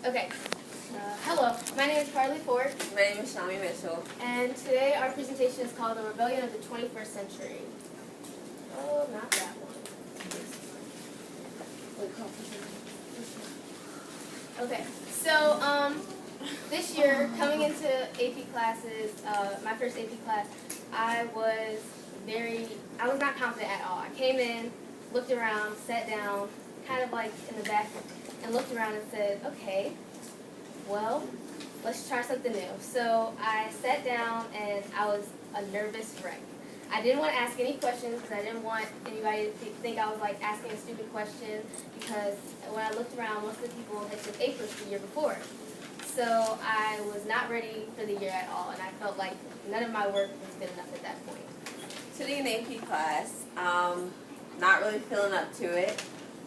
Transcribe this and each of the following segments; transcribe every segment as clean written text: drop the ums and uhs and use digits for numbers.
Okay. Hello, my name is Carly Ford, My name is Shami Mitchell. and today our presentation is called The Rebellion of the 21st Century. Oh, not that one. Okay, so this year, coming into AP classes, my first AP class, I was not confident at all. I came in, looked around, sat down, kind of like in the back, and looked around and said, okay, well, let's try something new. So I sat down and I was a nervous wreck. I didn't want to ask any questions because I didn't want anybody to think I was like asking a stupid question, because when I looked around, most of the people had took APRIS the year before. So I was not ready for the year at all, and I felt like none of my work was good enough at that point. Sitting in AP class, not really feeling up to it.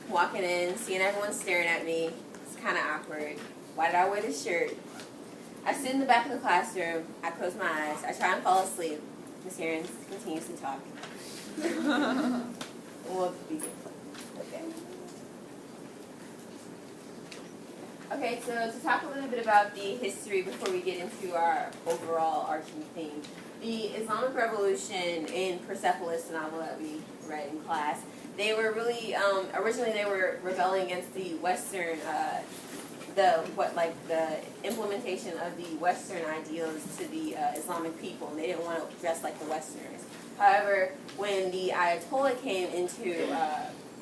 Walking in, seeing everyone staring at me, it's kind of awkward. Why did I wear this shirt? I sit in the back of the classroom, I close my eyes, I try and fall asleep. Ms. Aarons continues to talk. We'll begin. Okay. Okay, so to talk a little bit about the history before we get into our overall arching theme. The Islamic Revolution in Persepolis, the novel that we read in class, they were really, originally they were rebelling against the Western, the implementation of the Western ideals to the Islamic people, and they didn't want to dress like the Westerners. However, when the Ayatollah came into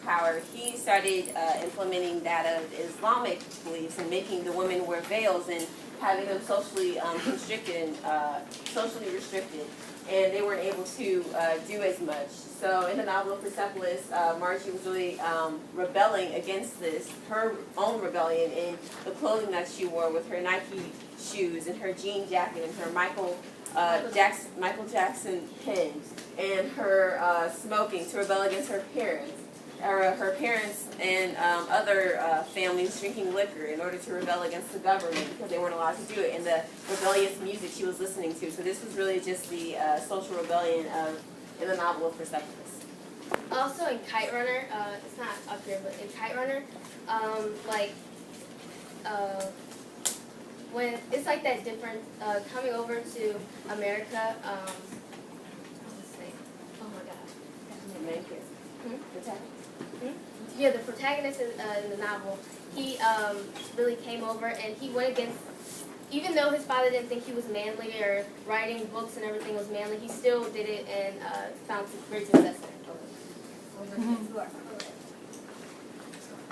power, he started implementing that of Islamic beliefs and making the women wear veils and having them socially constricted and socially restricted, and they weren't able to do as much. So in the novel of Persepolis, Margie was really rebelling against this, her own rebellion in the clothing that she wore, with her Nike shoes and her jean jacket and her Michael Jackson pins, and her smoking, to rebel against her parents. Her parents and other families drinking liquor in order to rebel against the government because they weren't allowed to do it, and the rebellious music she was listening to. So this was really just the social rebellion in the novel of Persepolis. Also in Kite Runner, it's not up here, but in Kite Runner, when it's like that difference, coming over to America, let's see, oh my God. The main character. Yeah, the protagonist in the novel, he really came over and he went against, even though his father didn't think he was manly or writing books and everything was manly, he still did it and found some great success in it.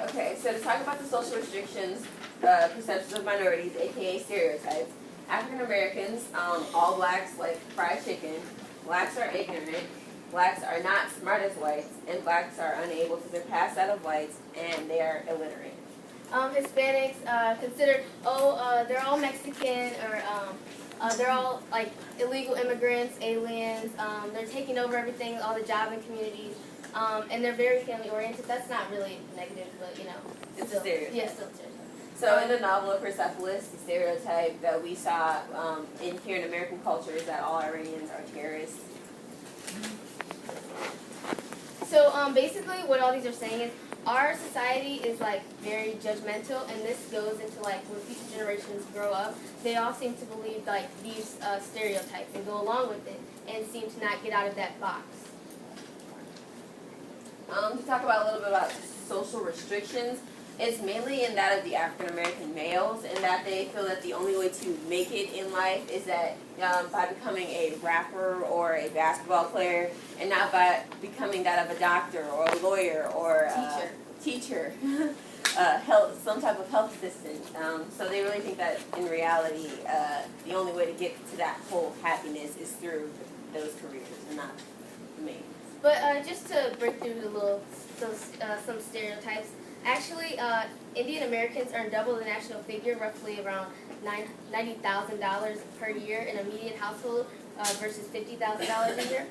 Okay, so to talk about the social restrictions, perceptions of minorities, aka stereotypes, African Americans, all blacks like fried chicken, blacks are ignorant, blacks are not smart as whites, and blacks are unable to surpass that of whites, and they are illiterate. Hispanics considered, they're all Mexican, or they're all like illegal immigrants, aliens. They're taking over everything, all the jobbing communities, and they're very family oriented. That's not really negative, but you know, It's still, a stereotype. yeah, still a stereotype. So in the novel of Persepolis, the stereotype that we saw in here in American culture is that all Iranians are terrorists. So basically what all these are saying is our society is like very judgmental, and this goes into like when future generations grow up, they all seem to believe like these stereotypes and go along with it and seem to not get out of that box. To talk about a little bit about social restrictions, it's mainly in that of the African American males, in that they feel that the only way to make it in life is that by becoming a rapper or a basketball player, and not by becoming that of a doctor or a lawyer or a teacher, some type of health assistant. So they really think that in reality, the only way to get to that whole happiness is through those careers and not the main. But just to break through some stereotypes, actually, Indian Americans earn double the national figure, roughly around $90,000 per year in a median household versus $50,000 a year.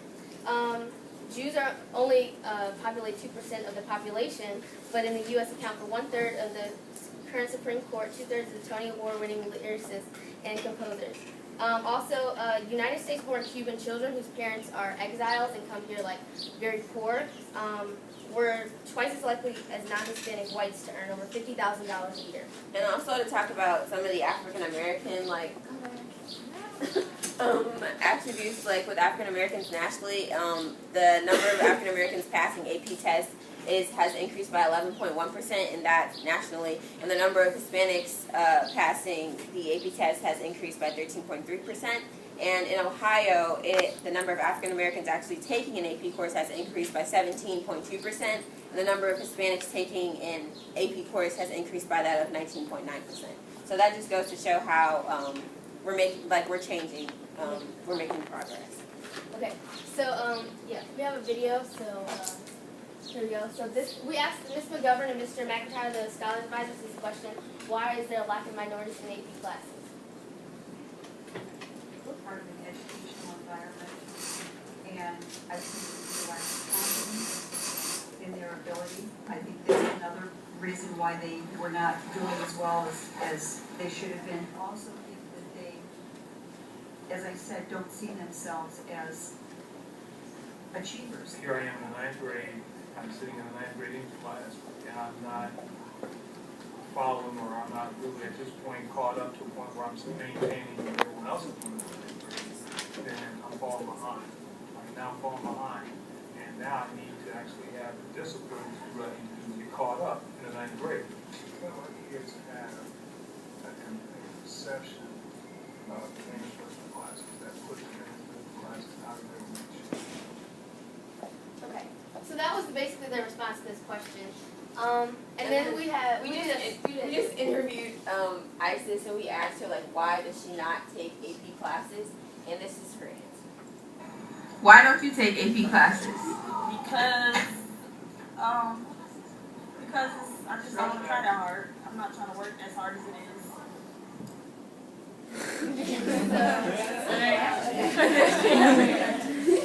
Jews are only populate 2% of the population, but in the U.S. account for 1/3 of the current Supreme Court, 2/3 of the Tony Award-winning lyricists and composers. Also, United States-born Cuban children whose parents are exiles and come here like very poor were twice as likely as non-Hispanic whites to earn over $50,000 a year. And also to talk about some of the African American attributes, like with African Americans nationally, the number of African Americans passing AP tests has increased by 11.1%, and that's nationally. And the number of Hispanics passing the AP test has increased by 13.3%. And in Ohio, the number of African Americans actually taking an AP course has increased by 17.2%, and the number of Hispanics taking an AP course has increased by that of 19.9%. So that just goes to show how we're changing, we're making progress. Okay, so yeah, we have a video. So here we go. So we asked Ms. McGovern and Mr. McIntyre, the scholar advisors, this question: why is there a lack of minorities in AP classes? Part of an educational environment, and I think they lack confidence in their ability. I think that's another reason why they were not doing as well as they should have been. Also think that they, as I said, don't see themselves as achievers. Here I am in the 9th grade, I'm sitting in the 9th grade English class, and I'm not following, or I'm not really at this point caught up to a point where I'm still maintaining what everyone else is doing. Then I'm falling behind. Now I'm falling behind, and now I need to actually have the discipline to be ready to get caught up in the 9th grade. So I'm here to have a perception of the English literature classes that puts the English literature classes out of their reach. Okay, so that was basically the response to this question. And then we just interviewed Isis, and we asked her why does she not take AP classes, and this is her answer. Why don't you take AP classes? Because I just don't try that hard. I'm not trying to work as hard as it is.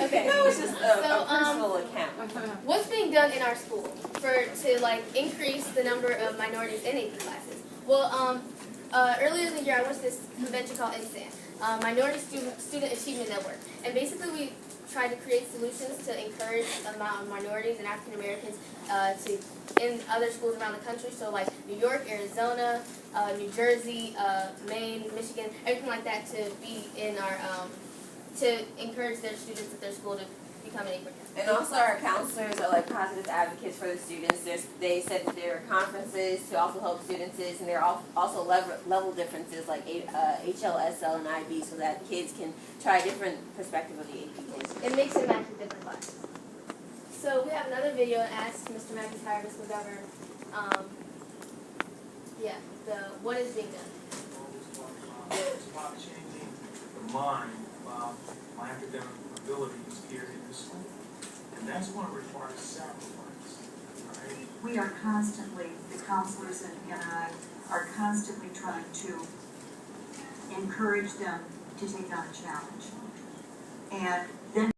Okay. That was just a personal account. What's being done in our school to increase the number of minorities in AP classes? Well, earlier in the year I went to this convention called INSAN, Minority Student Achievement Network, and basically we tried to create solutions to encourage the amount of minorities and African Americans in other schools around the country. So like New York, Arizona, New Jersey, Maine, Michigan, everything like that, to be in our to encourage their students at their school to become an AP. And also our counselors are positive advocates for the students. They said that there are conferences to also help students, and there are also level differences like HL, SL, and IB, so that kids can try a different perspective of the AP test. It makes it match with different classes. So we have another video and asked Mr. McIntyre, Ms. McGovern, what is being done? It's about changing the mind about my academic abilities here in the school. And that's going to require sacrifice, right? We are constantly, the counselors and I are constantly trying to encourage them to take on a challenge. And then